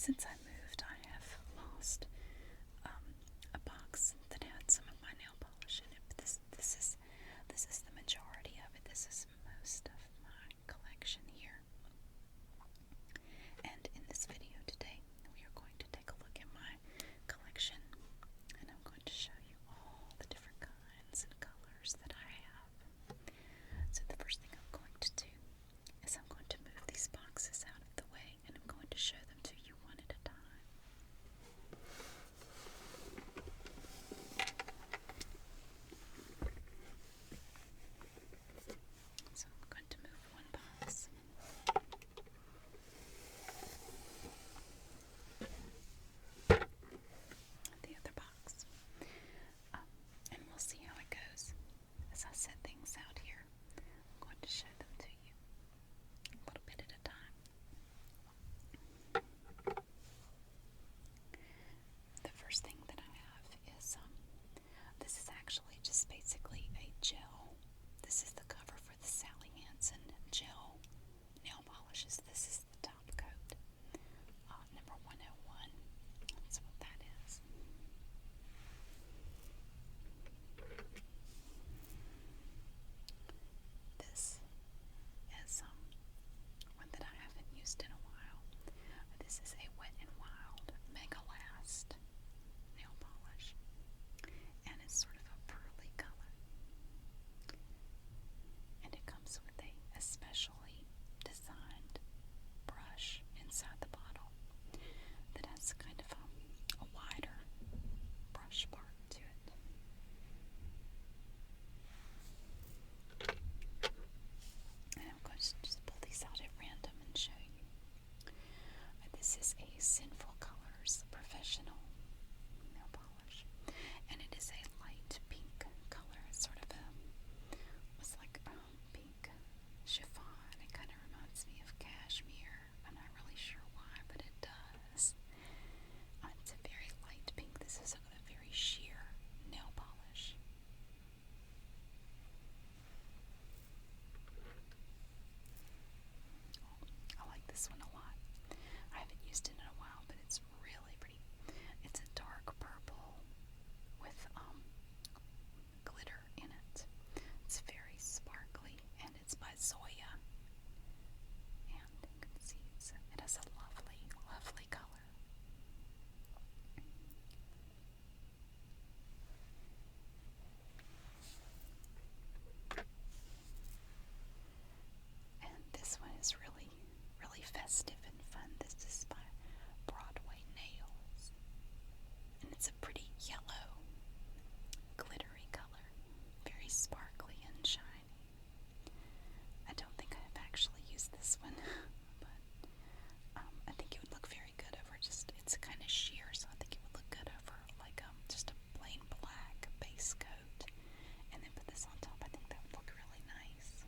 Since I moved, I have lost a box that had some of my nail polish in it. But this is the majority of it. This is most of my collection here. And in this video today, we are going to take a look at my collection, and I'm going to show you all the different kinds and colors that I have. So the first thing I'm going to do is I'm going to move these boxes out of the way, and I'm going to show them to you one at a time. So I'm going to move one box. The other box. And we'll see how it goes. As I set things out here, I'm going to show them to you a little bit at a time. The first thing that I have is, this is actually just basically a gel. This is the cover for the Sally Hansen gel nail polishes. This is the top coat, number 101. That's what that is. This is one that I haven't used in a while. This is a Wet n Wild Mega Last nail polish, and it's sort of a pearly color, and it comes with a especially designed brush inside the bottle that has kind of a wider brush part to it. And I'm going to just pull these out at random and show you. This is a Sinful Colors Professional nail polish, and it is a light pink color. It's sort of was like pink chiffon. It kind of reminds me of cashmere. I'm not really sure why, but it does. It's a very light pink. This is a very sheer nail polish. I like this one a lot. I haven't used it in a while, but it's really pretty. It's a dark purple with glitter in it. It's very sparkly, and it's by Zoya. And you can see it has a lovely, lovely color. And this one is really, really festive and fun. This is by Broadway Nails, and it's a pretty yellow, glittery color, very sparkly and shiny. I don't think I've actually used this one, but I think it would look very good over it's kind of sheer, so I think it would look good over like just a plain black base coat, and then put this on top. I think that would look really nice.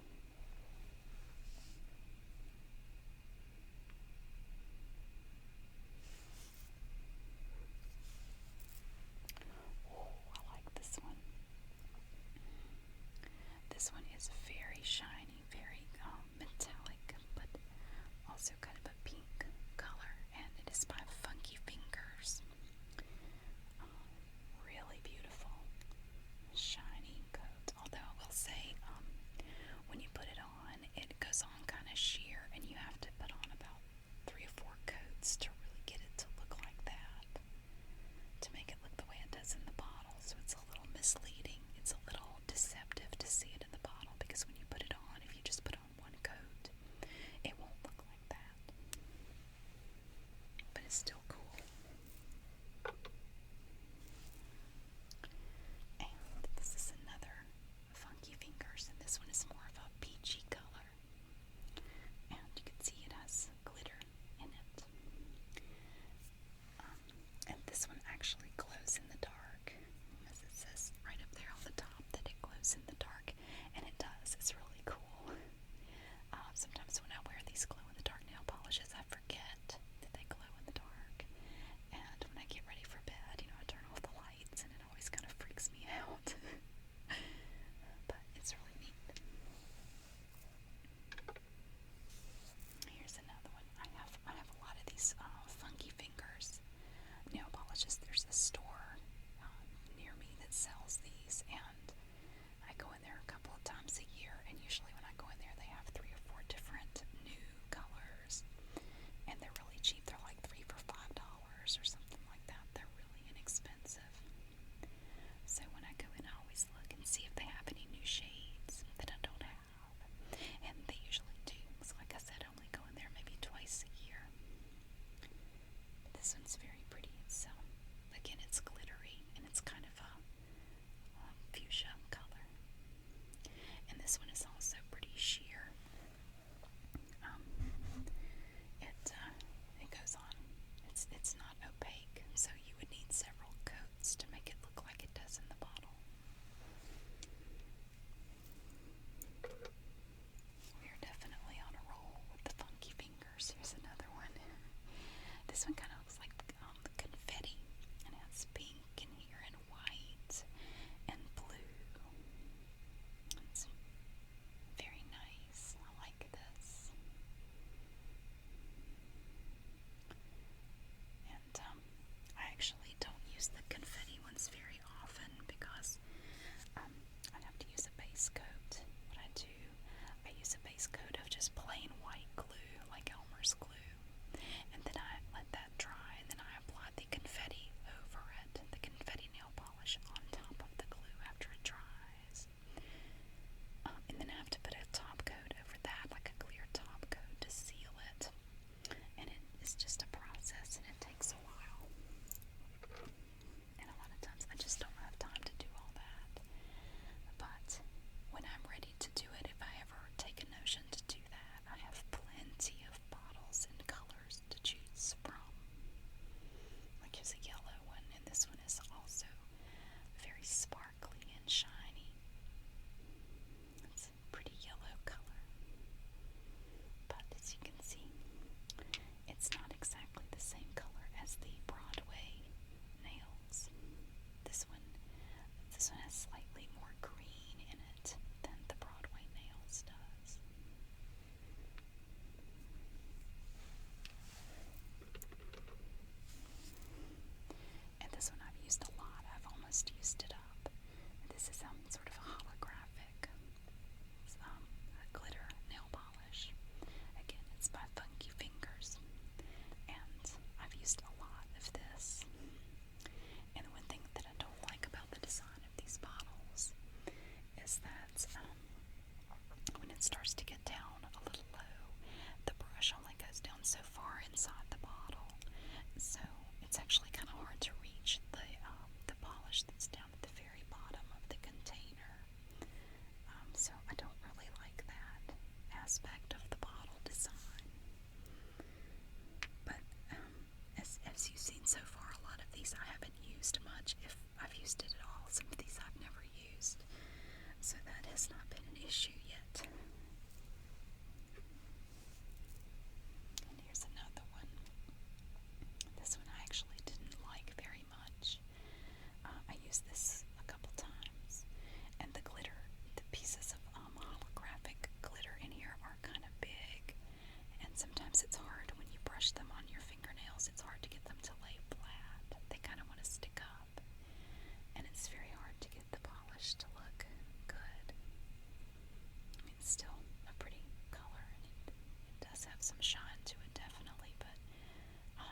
some shine to it, definitely, but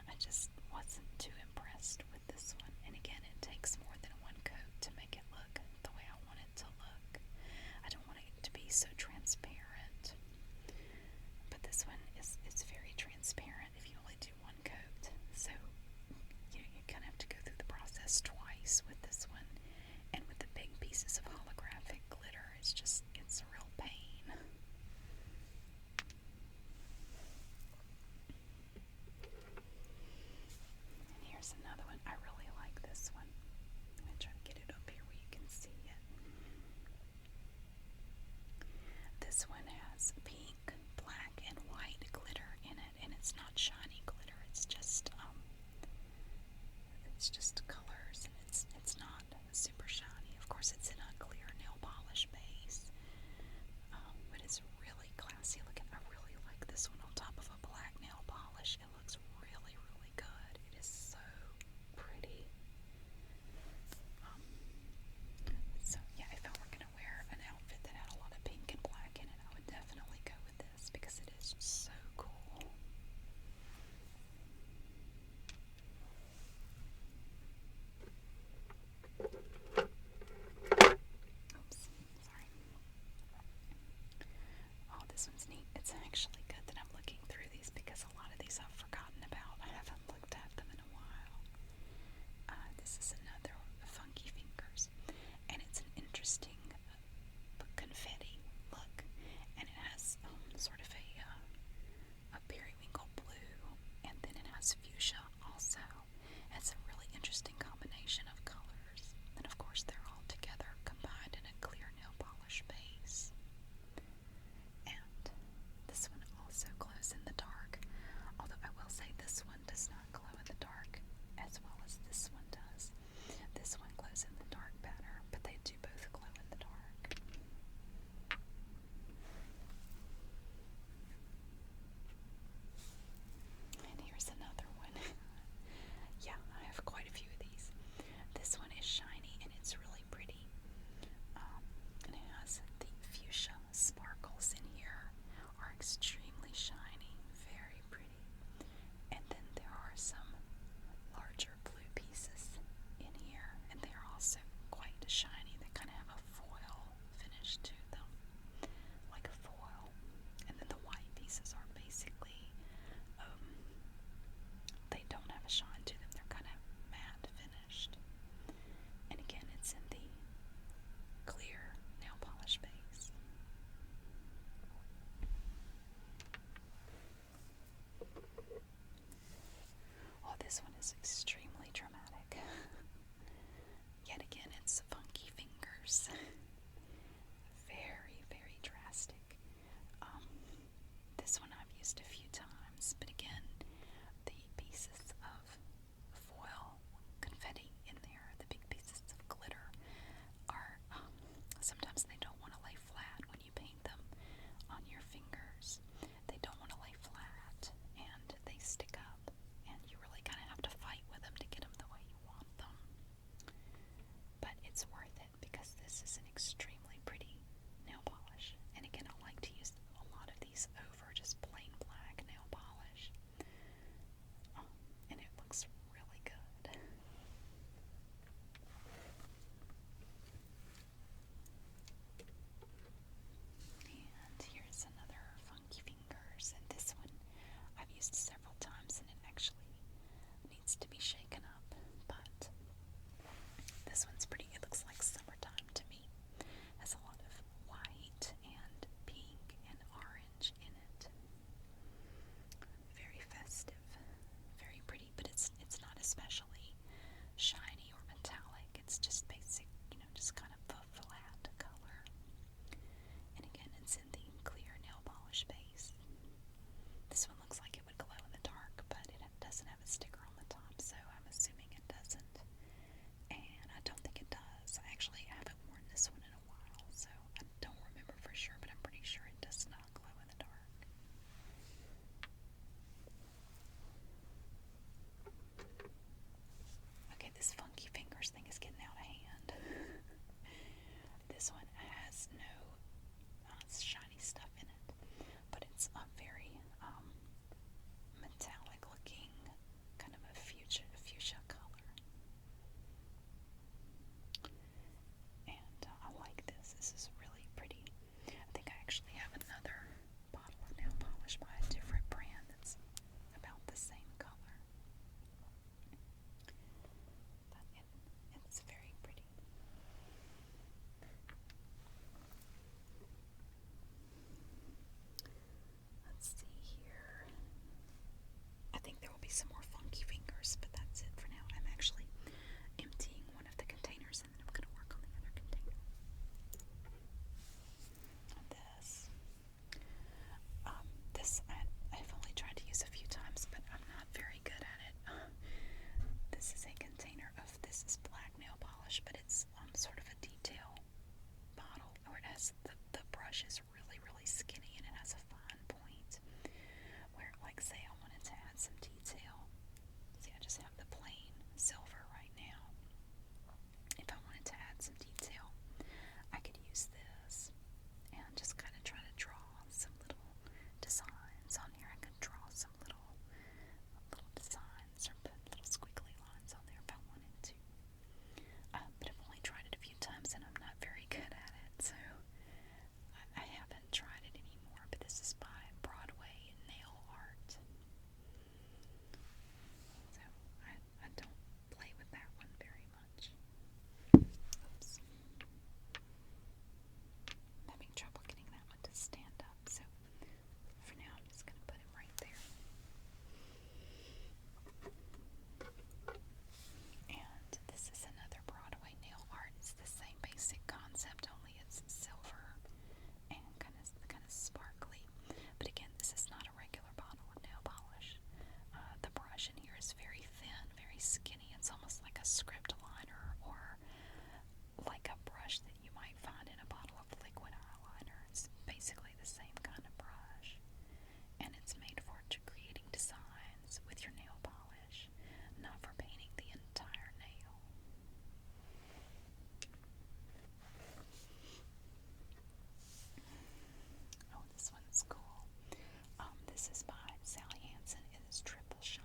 I just wasn't too impressed with this one. And again, it takes more than one coat to make it look the way I want it to look. I don't want it to be so transparent, but this one is very transparent if you only do one coat. So you kind of have to go through the process twice with this one. And with the big pieces of holographic glitter, it's a real pain. And here's another one. I really like this one. I'm going to try to get it up here where you can see it. This one has pink, black, and white glitter in it, and it's not shiny glitter. It's just colors, and it's not super shiny. Of course, it's in a clear nail polish base, but it's really classy looking. I really like this one on top of a black nail polish. It looks really, really good. It is so pretty. So yeah, if I were gonna wear an outfit that had a lot of pink and black in it, I would definitely go with this because it is so cool. be some more funky fingers, but that's it for now. I'm actually emptying one of the containers and then I'm going to work on the other container. This. I've only tried to use a few times, but I'm not very good at it. This is a container of, this is black nail polish, but it's sort of a detail bottle, or it has, the brush is really, really skinny and it has a fine point where, like, say I wanted to add some detail. See, I just have the plain silver right now. If I wanted to add some detail, I could use this and just kind of try to draw some little designs on here. I could draw some little designs or put little squiggly lines on there if I wanted to. But I've only tried it a few times and I'm not very good at it, so I haven't tried it anymore. But this is by Broadway Nail Art. So I don't play with that one very much. Oops. I'm having trouble getting that one to stand up, so for now I'm just going to put him right there. And this is another Broadway Nail Art. It's the same basic concept, only it's silver and kind of sparkly. But again, this is not a regular bottle of nail polish. The brush in here is very thin, very skinny. It's almost like a script liner or like a brush that you might find in a bottle of liquid eyeliner. It's basically the same kind of brush. And it's made for creating designs with your nail polish, not for painting the entire nail. Oh, this one's cool. This is by Sally Hansen. It is Triple Shine.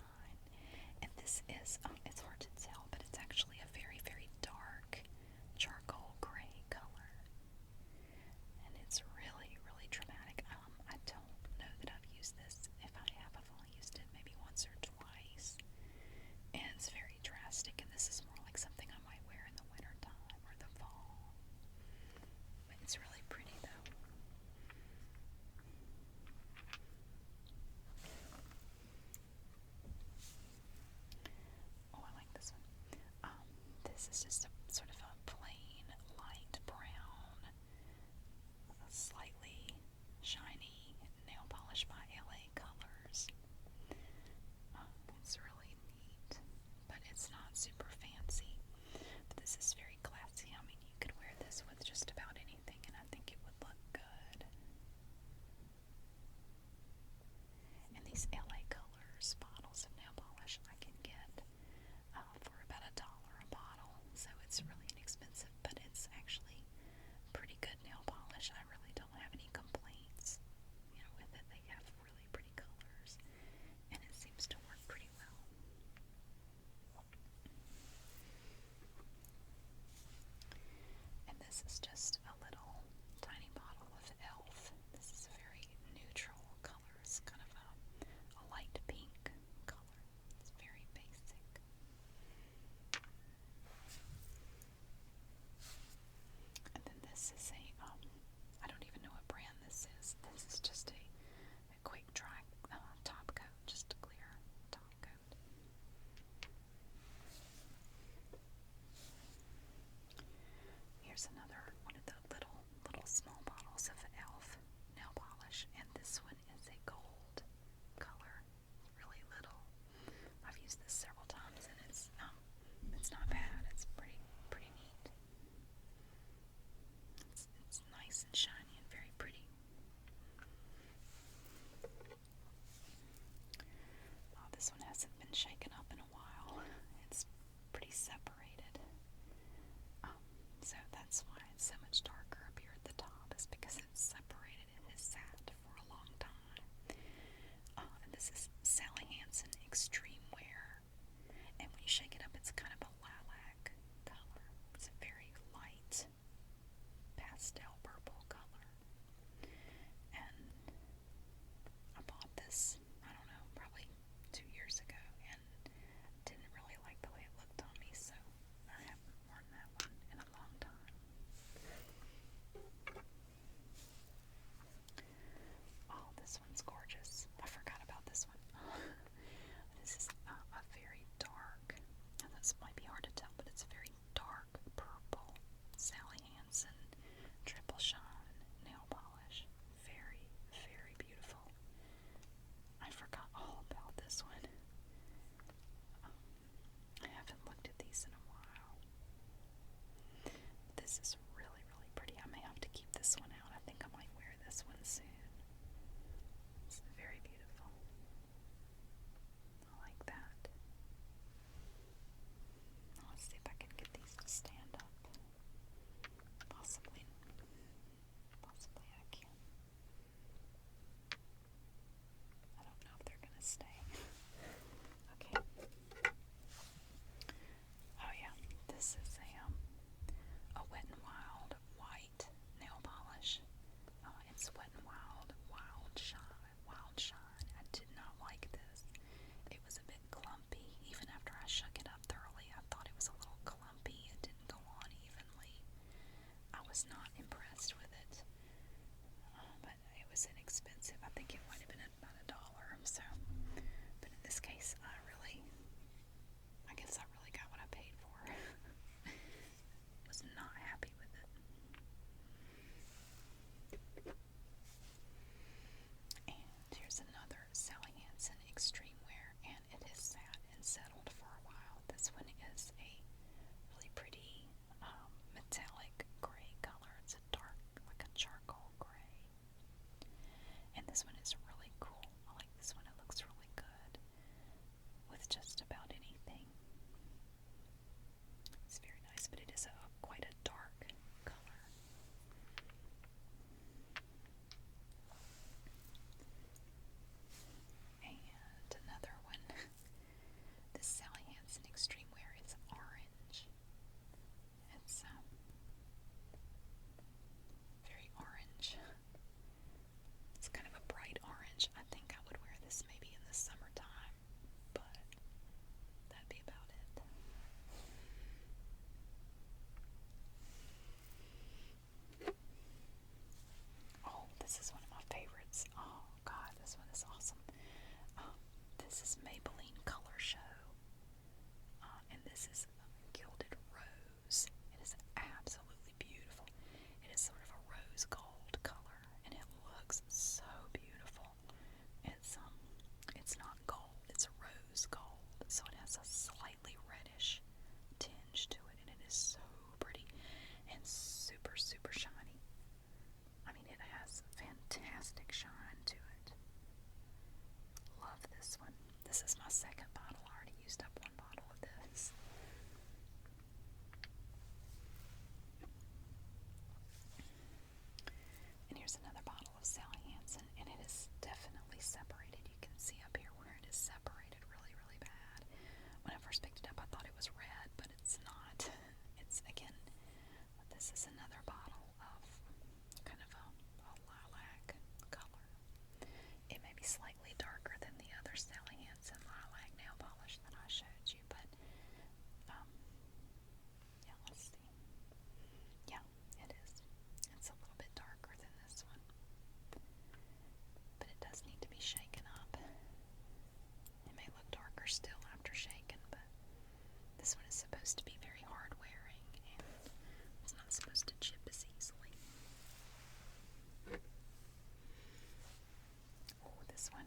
And this is, it's hard to tell, but it's actually a very, very dark charcoal gray color. And it's really, really dramatic. I don't know that I've used this. If I have, I've only used it maybe once or twice. And it's very drastic, and this is more like something I might wear in the winter time or the fall. But it's really pretty though. Oh, I like this one. This is just a sort of a plain light brown, slightly shiny nail polish by LA Colors. It's really neat, but it's not super fancy. But this is very classy. I mean, you could wear this with just about anything, and I think it would look good. And these LA Colors bottles of nail polish I can get for about $1 a bottle, so it's really inexpensive, but it's actually pretty good nail polish. I really don't have any complaints, with it. They have really pretty colors, and it seems to work pretty well. And this is just a little tiny bottle of e.l.f. This is a very neutral color. It's kind of a light pink color. It's very basic. And then this is I don't even know what brand this is. This is just a quick dry top coat, just a clear top coat. Here's another one of the little small bottles of e.l.f. nail polish, and this one is a gold color. It's really little. I've used this several times, and it's not bad. It's pretty neat. It's nice and shiny and very pretty. Oh, this one hasn't been shaken up in a while. It's pretty separated. So that's why it's so much darker up here at the top, is because it's separated. It has sat for a long time. And this is Sally Hansen Extreme Wear. And when you shake it up, it's kind of a lilac color. It's a very light pastel purple color. And I bought this, I don't know, probably 2 years ago, and This is my second bottle. I already used up one bottle of this. And here's another bottle of Sally Hansen, and it is definitely separated. You can see up here where it is separated really, really bad. When I first picked it up, I thought it was red, but it's not. It's, again, this is another bottle of kind of a lilac color. It may be slightly darker than the other Sally Hansen lilac nail polish that I showed you, but yeah, let's see. Yeah, it is. It's a little bit darker than this one, but it does need to be shaken up. It may look darker still after shaken, but this one is supposed to be very hard wearing, and it's not supposed to chip as easily. Oh, this one.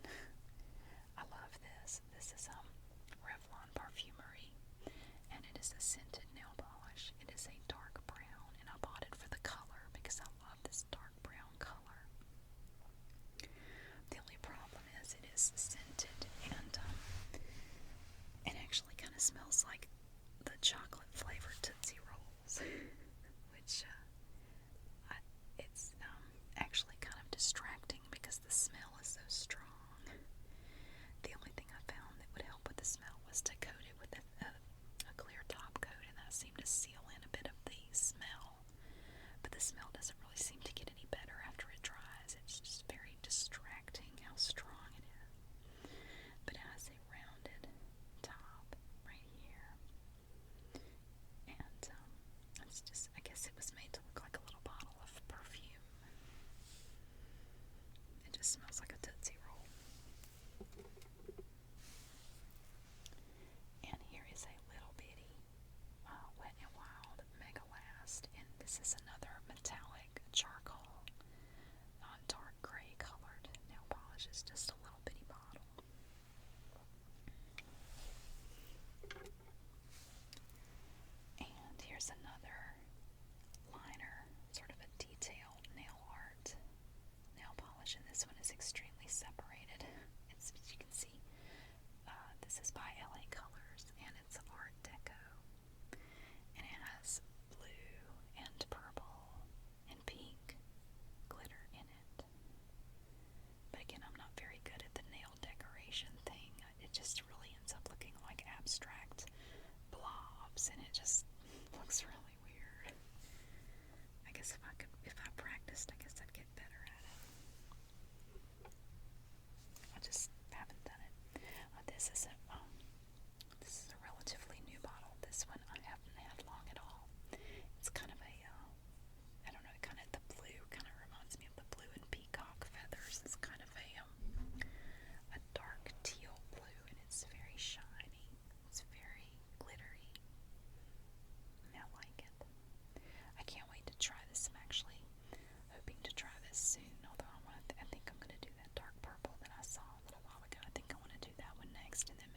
I love this. This is Revlon Perfumery, and it is a scented nail polish. It is a dark brown, and I bought it for the color because I love this dark brown color. The only problem is it is scented, and it actually kind of smells like the chocolate flavored Tootsie Rolls, which it's actually kind of distracting because the smell is so strong. The only thing I found that would help with the smell was to coat it with a clear top coat, and that seemed to seal in a bit of the smell. But the smell doesn't really seem to get any better after it dries. It's just very distracting how strong it is. But it has a rounded top right here. And it's just, I guess it was made to look like a little bottle of perfume. It just smells like a Tootsie Roll. And here is a little bitty Wet n Wild Mega Last, and this is another metallic charcoal, dark gray colored nail polish. It's just a little bitty bottle. And here's another liner, sort of a detailed nail art nail polish, and this one is extremely separated. It's, as you can see, this is by LA Colors, and it's Art Deco, and it has blue and purple and pink glitter in it. But again, I'm not very good at the nail decoration thing. It just really ends up looking like abstract blobs, and it just looks really weird. I guess if I practiced, I guess I'd get better at it. I just haven't done it. This is a relatively new bottle. This one I haven't had long at all. It's kind of a, I don't know, kind of the blue, kind of reminds me of the blue and peacock feathers. It's kind of a dark teal blue, and it's very shiny. It's very glittery. I like it. I can't wait to try this. I'm actually hoping to try this soon, although I think I'm going to do that dark purple that I saw a little while ago. I think I want to do that one next, and then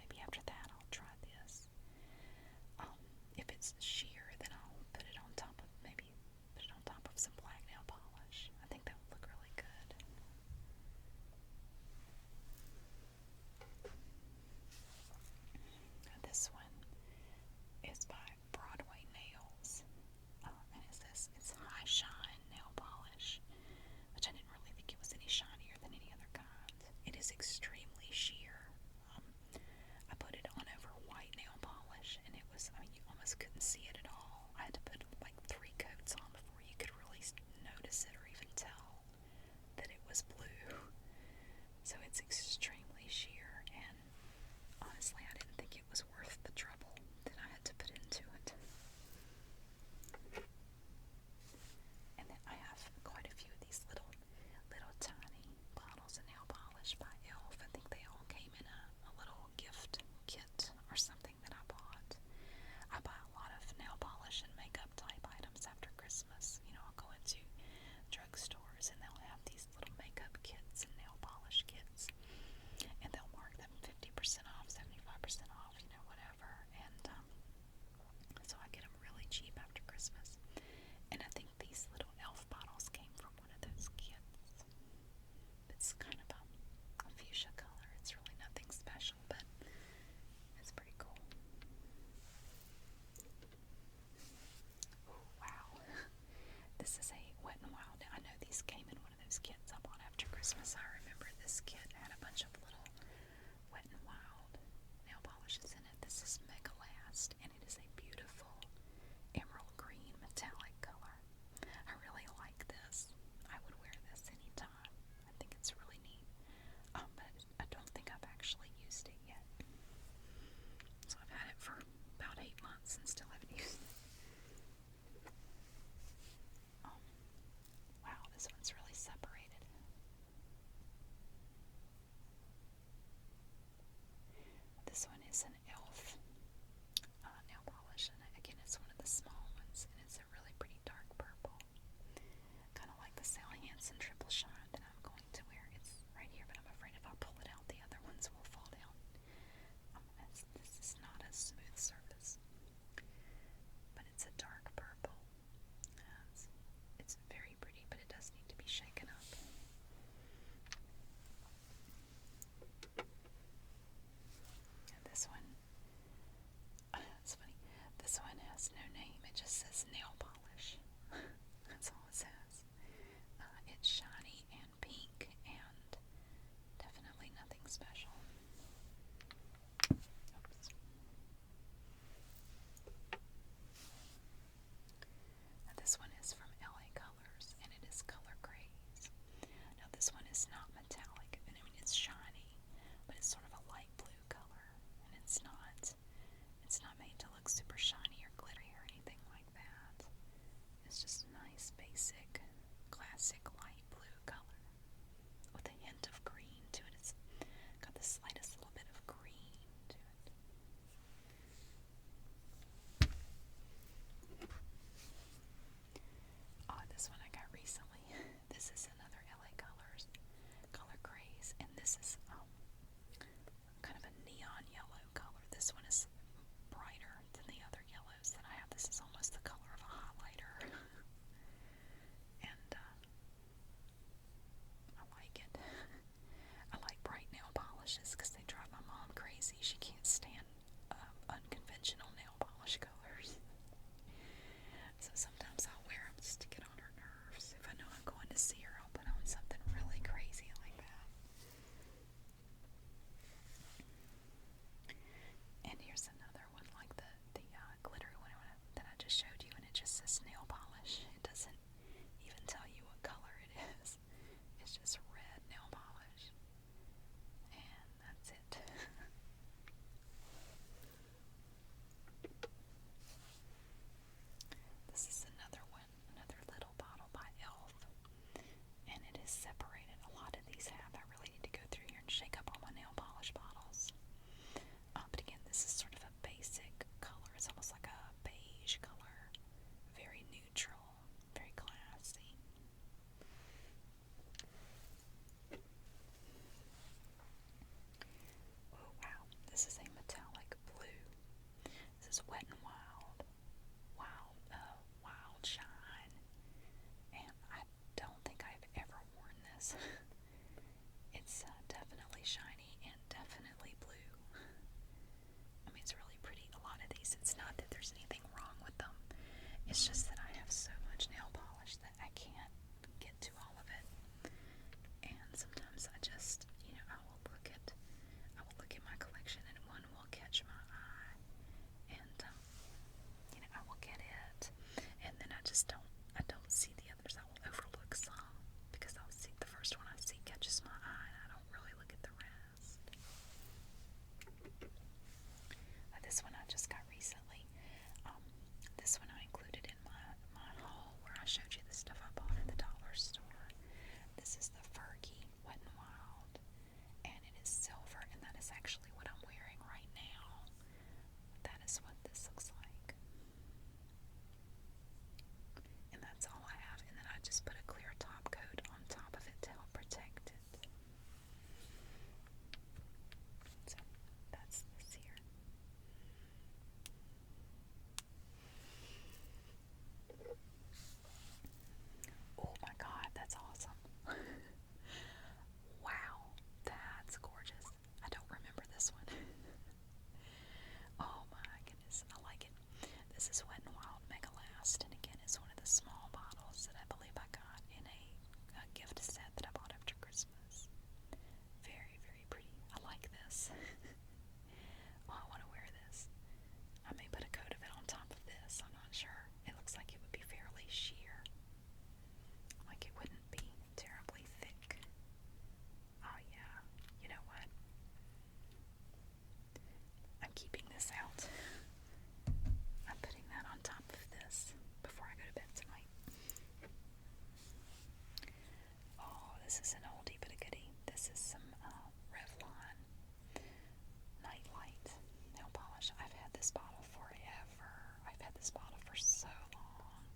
this bottle for so long.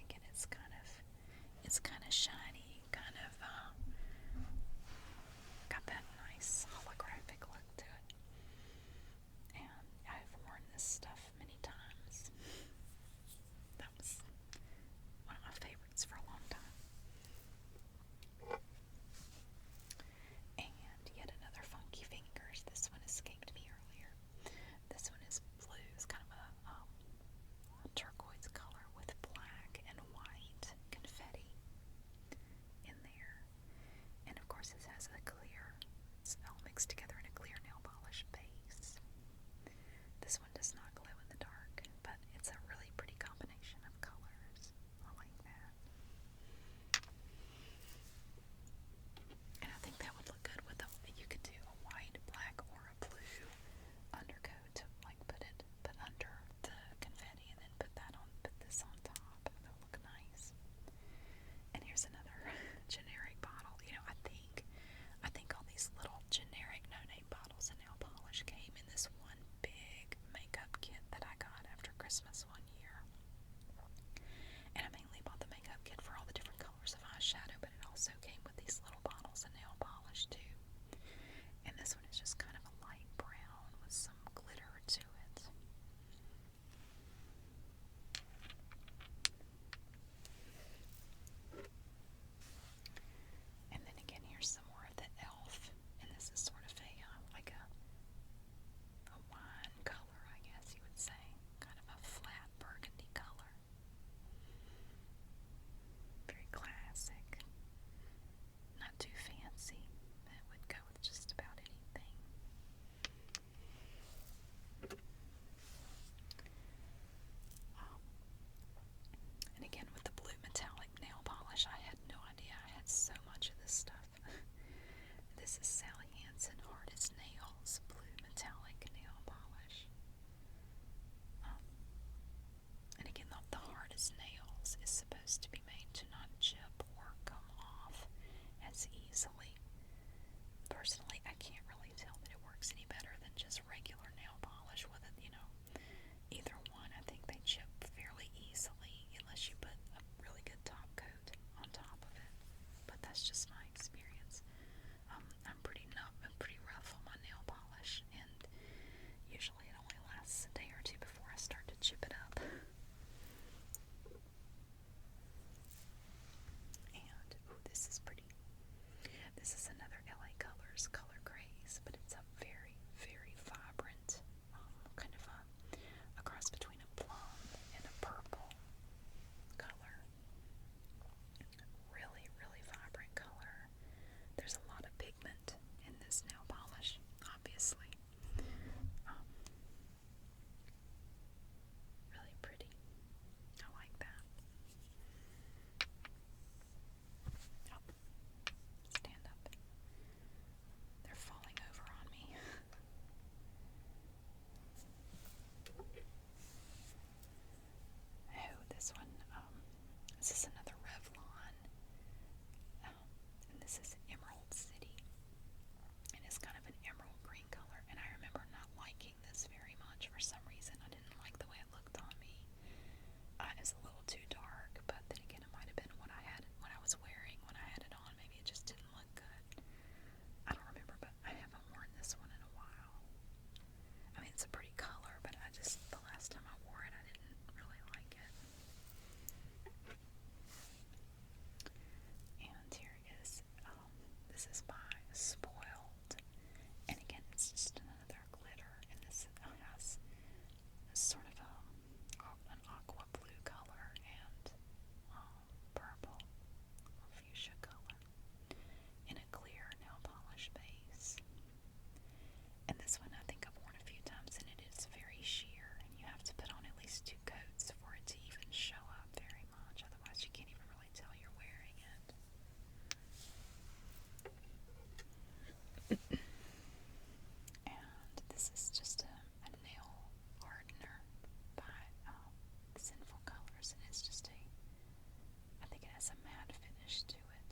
Again, it's kind of shiny, kind of got that nice holographic look to it. And I've worn this stuff many times. That was one of my favorites for a long time. And yet another Funky Fingers. This one escaped me earlier. This one is blue. It's kind of a turquoise color with black and white confetti in there. And of course it has a clear, it's all mixed together in a clear nail polish base. This one does not glow in the dark, but it's a really pretty combination of colors. I like that. And I think that would look good with you could do a white, black, or a blue undercoat to like put under the confetti and then put this on top. That'll look nice. And here's another generic bottle. You know, I think all these little generic no-name bottles of nail polish came in this one big makeup kit that I got after Christmas one year. And I mainly bought the makeup kit for all the different colors of eyeshadow, but it also came with these little bottles of nail polish too. And this one is just kind of a light brown with some glitter to it. And then again, here's some more of the e.l.f. And this is sort of like a wine color, I guess you would say. Kind of a flat burgundy color. Very classic. Not too fancy. It would go with just about anything. And again, with the blue metallic nail polish, I had no idea I had so much of this stuff. This is Sally Hansen Hardest Nails Blue Metallic Nail Polish. And again, the hardest nails is supposed to be made to not chip or come off as easily. Personally, I can't really tell that it works any better than just regular nail polish with it, you know. Either one, I think they chip fairly easily unless you put a really good top coat on top of it. But that's just my experience. I'm pretty rough on my nail polish, and usually it only lasts a day or two before I start to chip it up. And, ooh, this is pretty. This is another LA Colors Color Craze, but it's a very, very vibrant, kind of a cross between a plum and a purple color. Really, really vibrant color. There's a lot of pigment in this nail polish, obviously. Really pretty. I like that. Oh, stand up. They're falling over on me. Oh, this one, this is another Revlon, and this is Emerald City, and it's kind of an emerald green color, and I remember not liking this very much for some reason. I didn't like the way it looked on me. It was a little too dark, but then again, it might have been what I was wearing when I had it on. Maybe it just didn't look good. I don't remember, but I haven't worn this one in a while. I mean, it's a pretty color, but the last time I wore it, I didn't really like it. And here is, this is by Spoiled. And again, it's just another glitter, and this has sort of an aqua blue color and purple or fuchsia color in a clear nail polish base. And this one I think I've worn a few times, and it is very sheer, and you have to put on at least 2 coats for it to even show up very much. Otherwise, you can't even really tell you're wearing it. And this is just a nail hardener by Sinful Colors, and it's just I think it has a matte finish to it.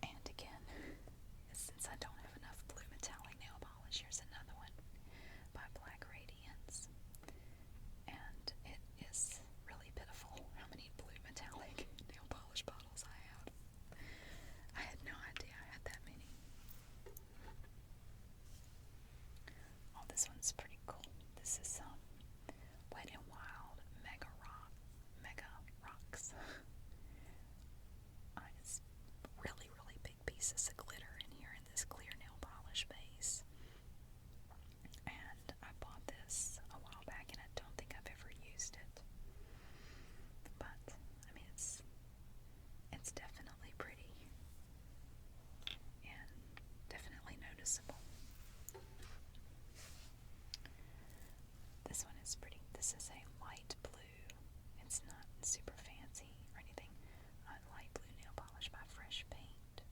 And again, since I don't have enough blue metallic nail polish, pieces of glitter in here in this clear nail polish base. And I bought this a while back, and I don't think I've ever used it. But, I mean, it's definitely pretty and definitely noticeable. This one is pretty. This is a light blue. It's not super fancy or anything. Light blue nail polish by Fresh Paint.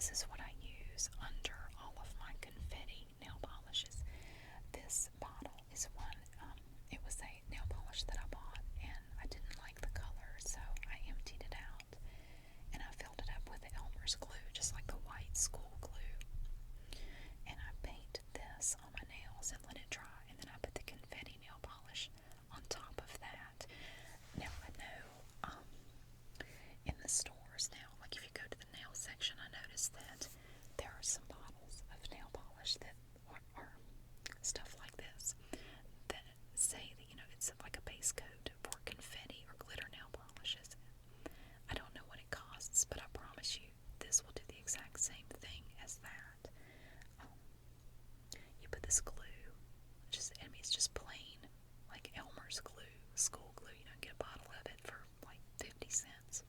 this is what I use under all of my confetti nail polishes. This bottle is one, it was a nail polish that I bought, and I didn't like the color, so I emptied it out, and I filled it up with Elmer's glue, just like the white school glue, and I painted this on my nails and let it dry, and then I put the confetti nail polish on top of that. Now, I know, in the stores now, like if you go to the nail section, I noticed that there are some bottles of nail polish that are stuff like this that say that, it's like a base coat for confetti or glitter nail polishes. I don't know what it costs, but I promise you this will do the exact same thing as that. You put this glue, it's just plain, like Elmer's glue, school glue, get a bottle of it for like 50 cents.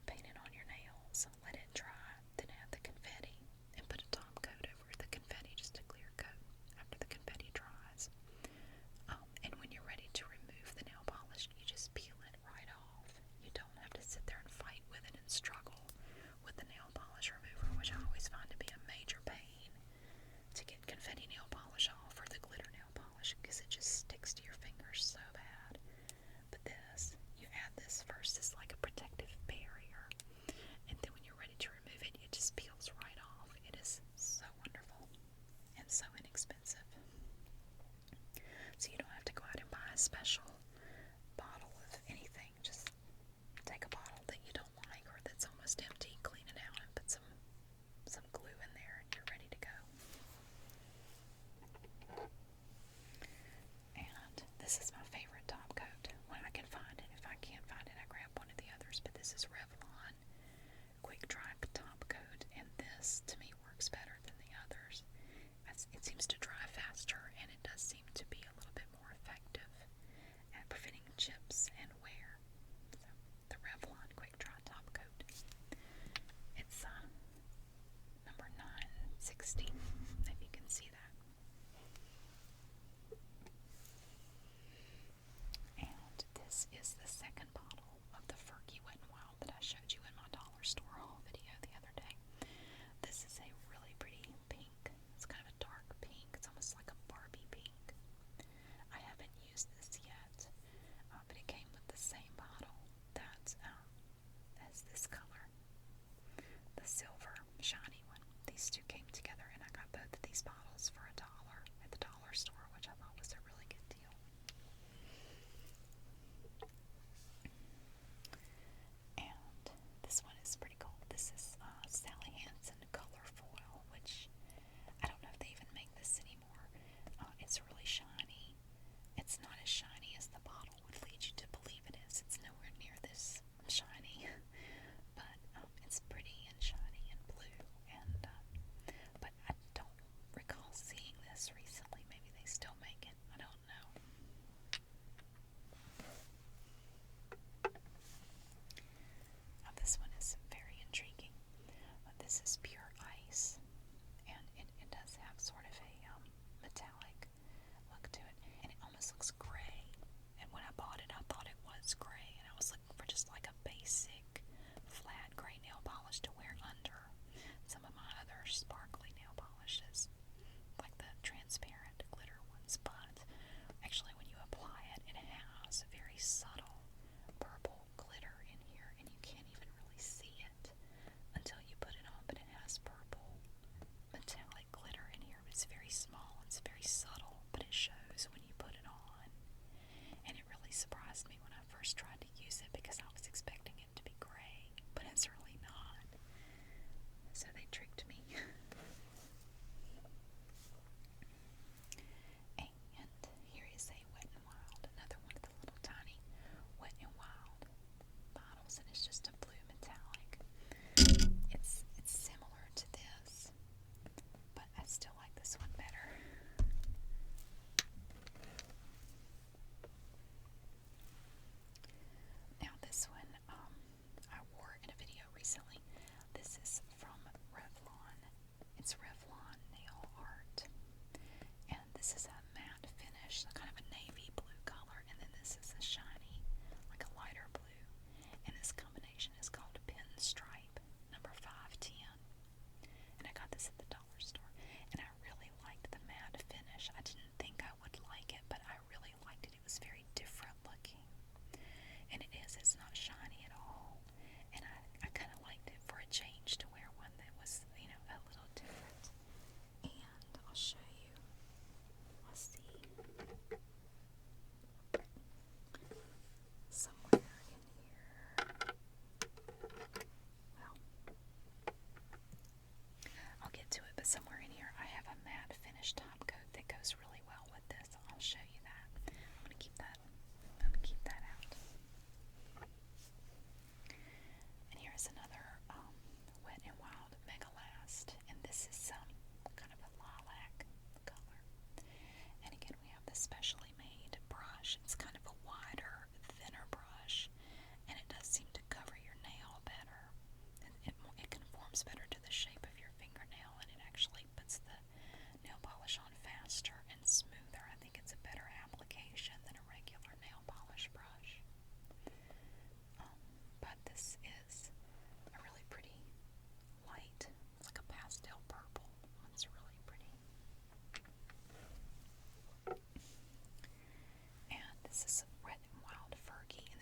Paint it on your nails, let it dry, then add the confetti, and put a top coat over the confetti, just a clear coat after the confetti dries. And when you're ready to remove the nail polish, you just peel it right off. You don't have to sit there and fight with it and struggle with the nail polish remover, which I always find to be a major pain to get confetti nail polish off or the glitter nail polish, because it just sticks to your fingers so bad. But this, you add this first as like a protective barrier, and then when you're ready to remove it, it just peels right off. It is so wonderful and so inexpensive. So you don't have to go out and buy a special bottle of anything. Just take a bottle that you don't like or that's almost empty, clean it out, and put some glue in there, and you're ready to go. And this is my favorite top coat when I can find it. If I can't find it, I grab one of the others. But this is Revlon Quick Dry Top Coat, and this to me works better than the others. It seems to dry faster, and it does seem to be a little bit more effective at preventing chips and wear. So, the Revlon Quick Dry Top Coat. It's number 960, if you can see that. And this is the second bottle of the Fergie Wet n Wild that I showed you in my dollar store haul video the other day. This is a really pretty pink. It's kind of a dark pink.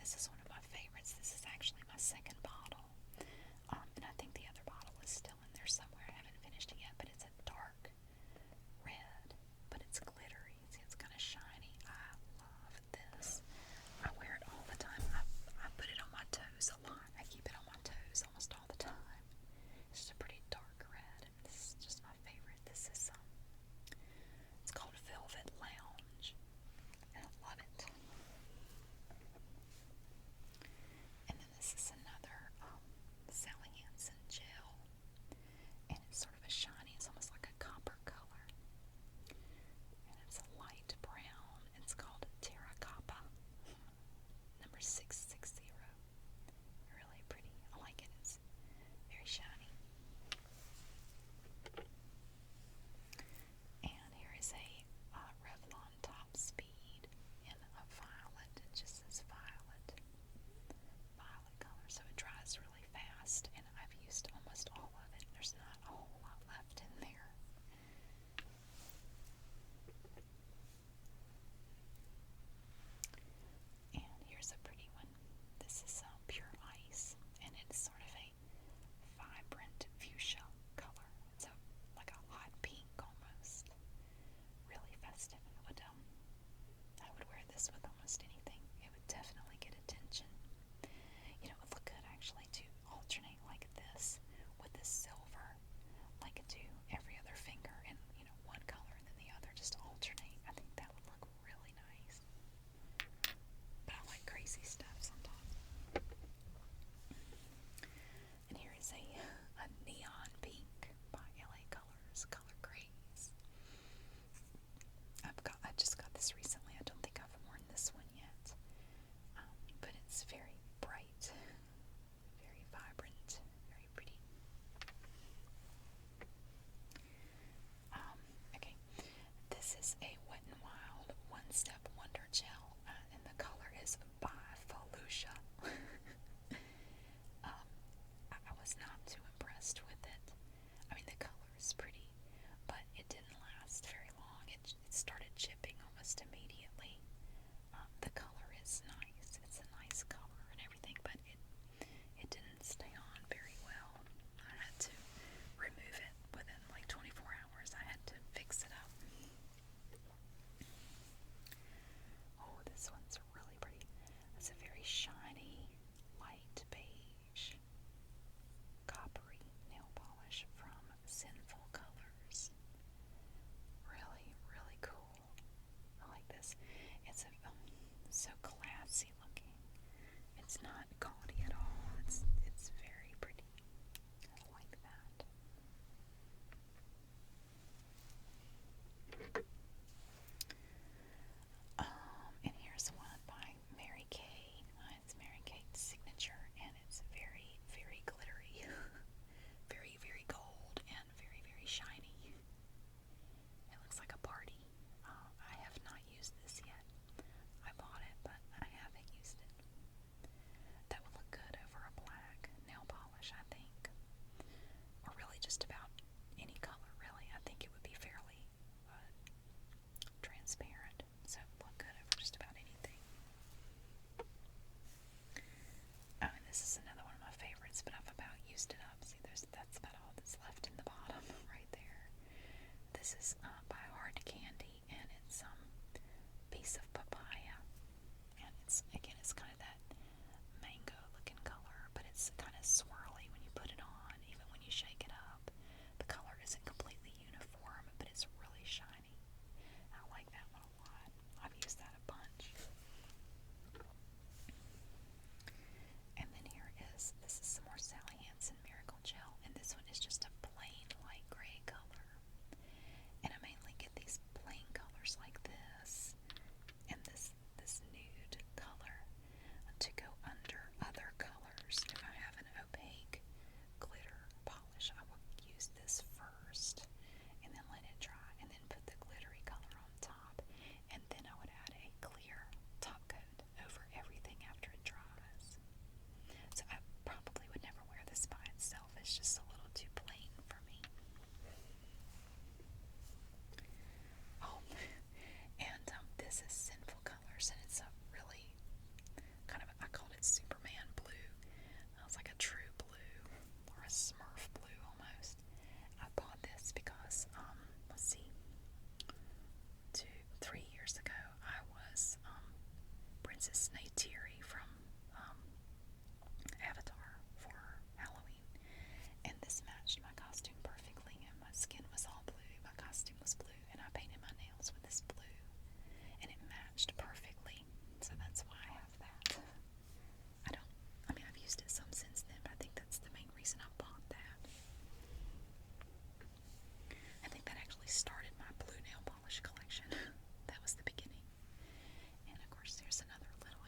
This is one of my favorites. This is actually my second bottle. And I think the other bottle is still in there somewhere. I haven't finished it yet, but it's a dark red, but it's glittery. See, it's kind of shiny. I love this. I wear it all the time. I put it on my toes a lot. I keep it on my toes almost all the time. It's just a pretty dark red, and this is just my favorite. This is it's called Velvet Lounge, and I love it. And then this is another Sally Hansen gel, and it's sort of a shiny. It's almost like a copper color, and it's a light brown. It's called Terracotta, number 660. Really pretty. I like it. It's very shiny. And here is a Revlon Top Speed in a violet. It just says violet color, so it dries really fast. And I've used almost all of it. There's not a whole lot left in there. And here's a pretty one. This is Pure Ice, and it's sort of a vibrant fuchsia color. It's like a hot pink almost. Really festive. I would wear this with almost anything. It would definitely get attention. You know, it would look good actually to alternate like this with this silver, like do every other finger in, you know, one color and then the other, just alternate. I think that would look really nice. But I like crazy stuff sometimes. And here is a neon pink by LA Colors, Color Grace. I just got this recently. I don't think I've worn this one yet. But it's very bright, very vibrant, very pretty. Okay, this is a Wet n Wild One Step Wonder Gel, and the color is Bifolucia. I was not too impressed with it. I mean, the color is pretty, but it didn't last very long. It started chipping almost immediately. The color is nice. It's a nice color and everything, but it didn't stay on very well. I had to remove it within like 24 hours. I had to fix it up. Oh, this one's really pretty. It's a very shiny, light beige, coppery nail polish from Sinful Colors. Really, really cool. I like this. Princess Neytiri from Avatar for Halloween. And this matched my costume perfectly, and my skin was all blue, my costume was blue, and I painted my nails with this blue, and it matched perfectly, so that's why I have that. I've used it some since then, but I think that's the main reason I bought that. I think that actually started my blue nail polish collection. That was the beginning. And of course there's another little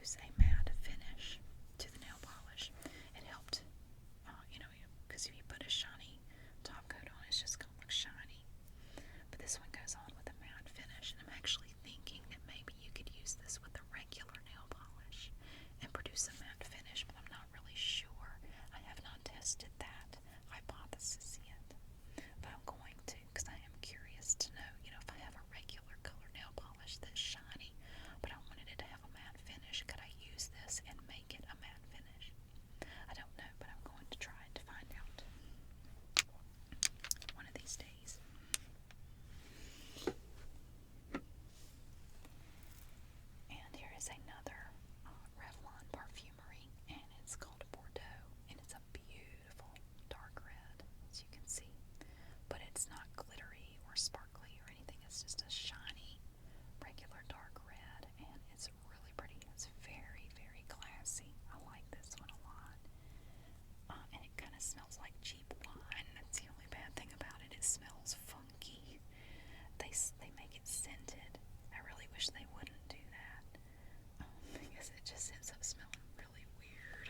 introduce a matte finish to the nail polish. It helped, because if you put a shiny top coat on, it's just going to look shiny. But this one goes on with a matte finish, and I'm actually thinking that maybe you could use this with a regular nail polish and produce a matte finish, but I'm not really sure. I have not tested that hypothesis yet. But I'm going to, because I am curious to know, if I have a regular color nail polish that's shiny, but I wanted it to have a matte finish, could I use this and make it a matte finish? I don't know, but I'm going to try to find out one of these days. And here is another Revlon Perfumery, and it's called Bordeaux, and it's a beautiful dark red, as you can see. But it's not glittery or sparkly or anything, it's just a shiny, regular dark red, and it's really pretty. It's very, very classy. I like this one a lot. And it kind of smells like cheap wine. That's the only bad thing about it. It smells funky. They make it scented. I really wish they wouldn't do that, because it just ends up smelling really weird.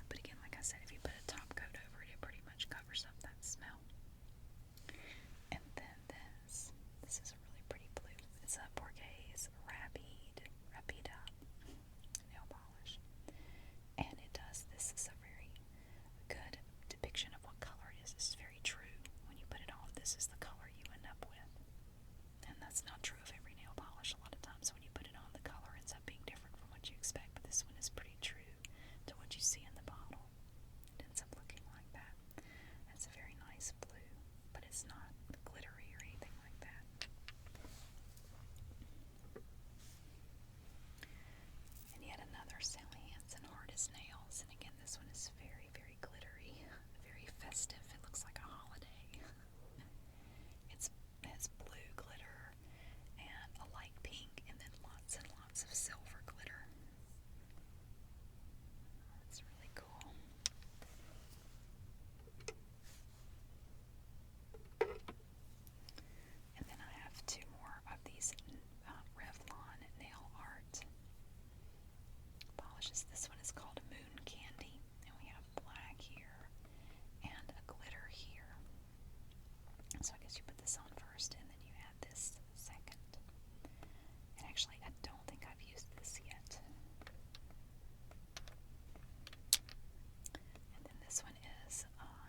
But again, like I said, if you put a top coat over it, it pretty much covers up that smell. And then this is a really pretty blue. It's a Bordeaux Rapida nail polish. And this is a very good depiction of what color it is. This is very true. When you put it on, this is the color you end up with. And that's not true of every nail polish. A lot of times when you put it on, the color ends up being different from what you expect. But this one is pretty true to what you see in the bottle. It ends up looking like that. It's a very nice blue, but it's not glittery or anything like that. And yet another Sally Hansen Hardest Nails, and again this one is very, very glittery, very festive. It looks like a holiday. It has blue glitter and a light pink, and then lots and lots of silver glitter. It's really cool. And then I have two more of these Revlon Nail Art polishes. This one is called Moon Candy, and we have black here and a glitter here. So I guess you put this on first, and then you add this second. And actually, I don't think I've used this yet. And then this one is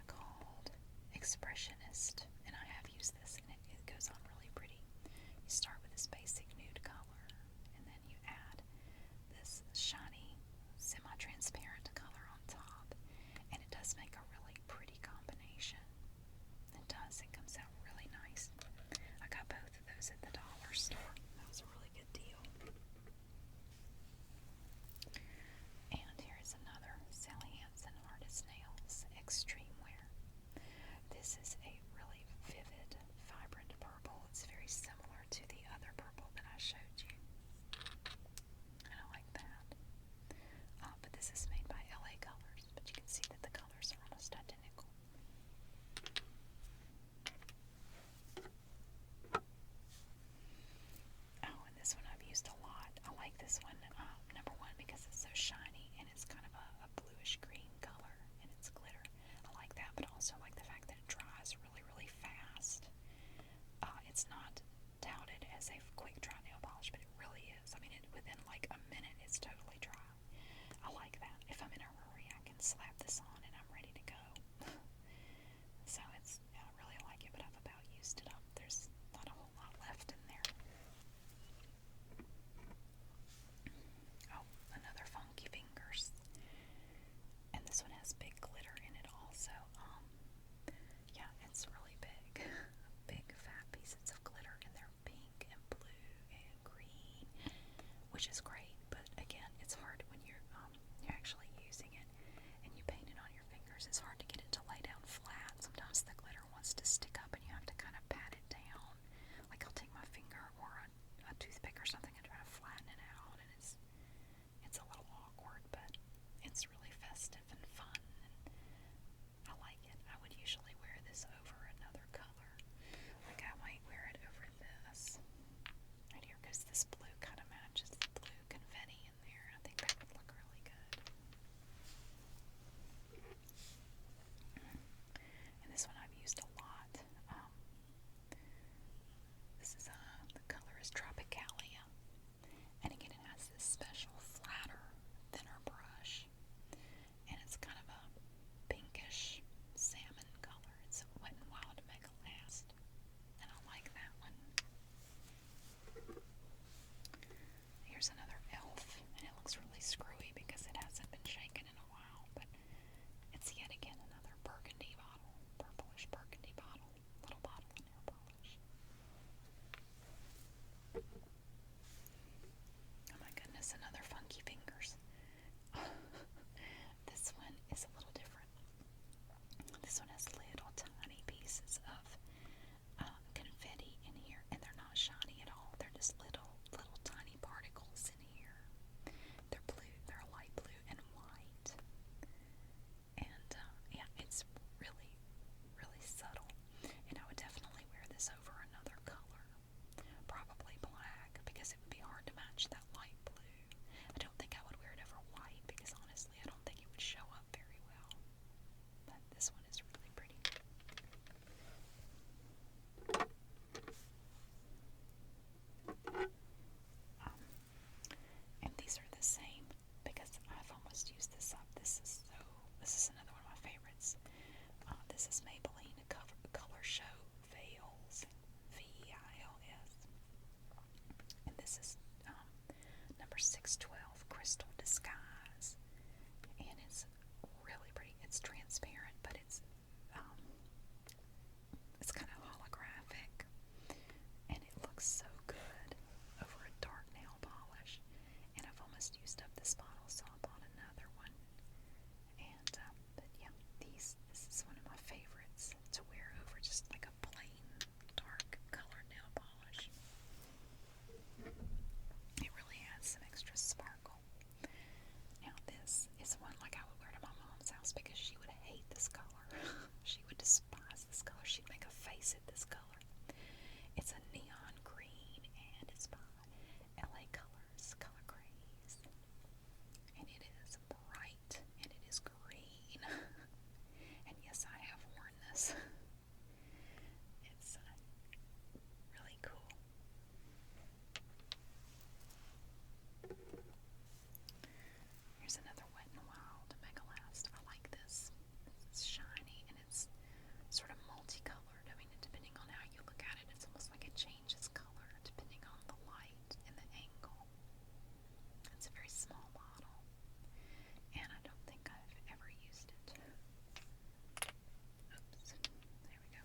called Expressionist, and I have used this, and it goes on really pretty. You start with this basic nude color, and then you add this shiny, semi-transparent color on top, and it does make a really pretty combination. It does. It comes out really nice. I got both of those at the dollar store. That was a really good deal. And here is another Sally Hansen Hardest Nails Extreme Wear. This is a really vivid, vibrant purple. It's very similar to the other purple that I showed you. And I like that. But this is made by LA Colors, but you can see that the colors are almost identical. Oh, and this one I've used a lot. I like this one, number one, because it's so shiny, and it's kind of a bluish green color, and it's glitter. I like that, but also I like the fact that it dries really, really fast. It's not touted as a quick dry nail polish, but it really is. I mean, within like a minute, it's totally dry. I like that. If I'm in a hurry, I can slap this on and I'm ready to go. So I really like it, but I've about used it up. There's not a whole lot left in there. Oh, another Funky Fingers. And this one has big glitter in it also. Yeah, it's really big. Big fat pieces of glitter, and they're pink and blue and green, which is great. But again, it's hard when you're actually using it and you paint it on your fingers. It's hard to get it to lay down flat. Sometimes the glitter wants to stick up, and you have to kind of pat it down. Like I'll take my finger or a toothpick or something and try to flatten it out, and it's a little awkward, but it's really festive and fun, and I like it. I would usually wear this over another color. Like I might wear it over this. Right here goes this blue crystal disguise, and it's really pretty. It's transparent, but it's kind of holographic, and it looks so good over a dark nail polish. And I've almost used up this bottle, so I bought another one. And but yeah, this is one of my favorites to wear over just like a plain dark colored nail polish. It really adds some extra sparkle. Now this is one like I would wear to my mom's house because she would hate this color. She would despise this color. She'd make a face at this color. It's a neon green, and it's by LA Colors, Color Craze. And it is bright, and it is green. And yes, I have worn this. It's really cool. Here's another Wet n Wild Mega Last. I like this. It's shiny, and it's sort of multicolored. I mean, depending on how you look at it, it's almost like it changes color depending on the light and the angle. It's a very small bottle, and I don't think I've ever used it. Oops, there we go.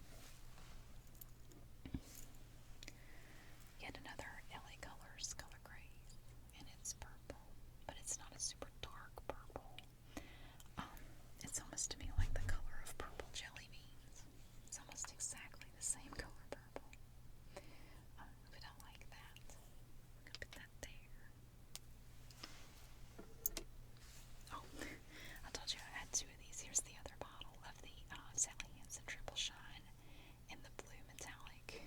Yet another LA Colors Color Craze, and it's purple, but it's not a super dark purple. It's almost to me like the color of purple jelly beans. It's almost exactly the same color purple. But I like that. I'm gonna put that there. Oh, I told you I had two of these. Here's the other bottle of the Sally Hansen Triple Shine in the blue metallic.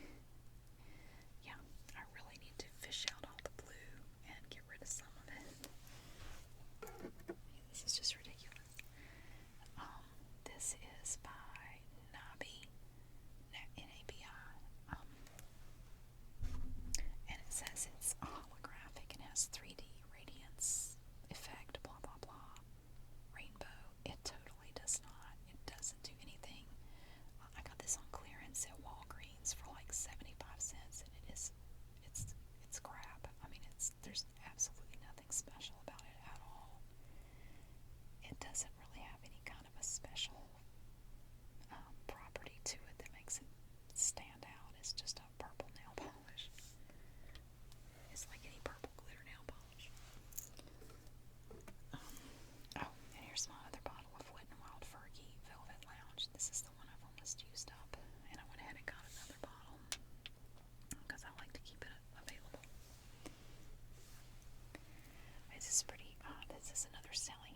Yeah, I really need to fish out all the blue and get rid of some of it. This is just ridiculous. This is by Nabi, N-A-B-I, and it says it's holographic and has 3D radiance effect, blah blah blah, rainbow. It totally does not. It doesn't do anything. I got this on clearance at Walgreens for like 75 cents, and it's crap. I mean, there's absolutely nothing special about it at all. It doesn't really have any kind of a special property to it that makes it stand out. It's just a purple nail polish. It's like any purple glitter nail polish. Oh, and here's my other bottle of Wet n Wild Fergie Velvet Lounge. This is the one I've almost used up, and I went ahead and got another bottle because I like to keep it available. This is pretty. This is another Sally